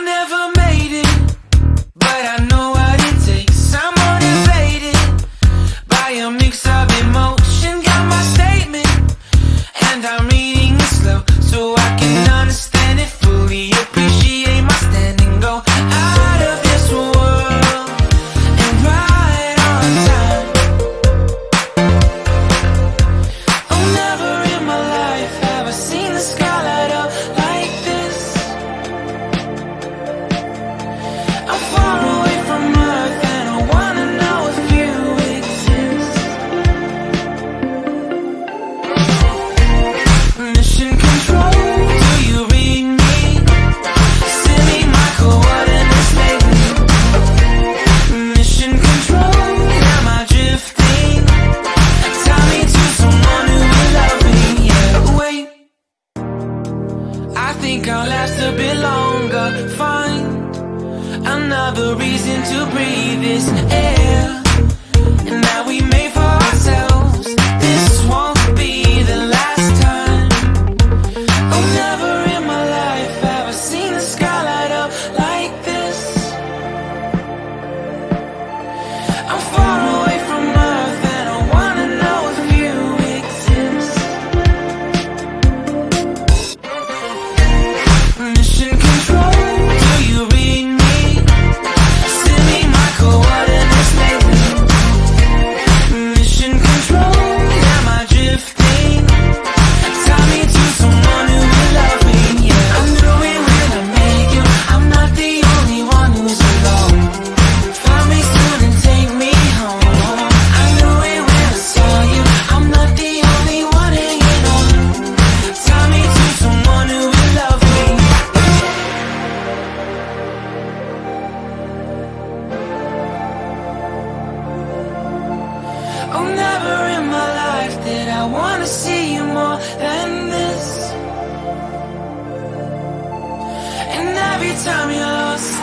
never made it, but I know what it takes. I'm motivated by a mix of emotion. Got my statement, and I'm reading it slow so I can understand it fully. Appreciate my standing, go out of this world and right on time. Oh, never in my life have I seen the sky light up like this. I'm far away from Earth and I wanna know if you exist. Mission control, do you read me? Send me my coordinates lately. Mission control, am I drifting? Tie me to someone who will love me. Yeah, wait, I think I'll last a bit longer. Find another reason to breathe this air, and that we made for ourselves. This won't be the last time. Oh, never in my life have I seen the sky light up like this. I'm far away from Earth and I wanna know if you exist. Mission control, do you read me? Send me my coordinates lately. Mission control, am I drifting? Tie me to someone who will love me. Yeah, I knew it when I met you. I'm not the only one who's alone. Find me soon and take me home. I knew it when I saw you. I'm not the only one hanging on. Tie me to someone who will love me. Oh, never in my life did I wanna see you more than this. And every time you're lost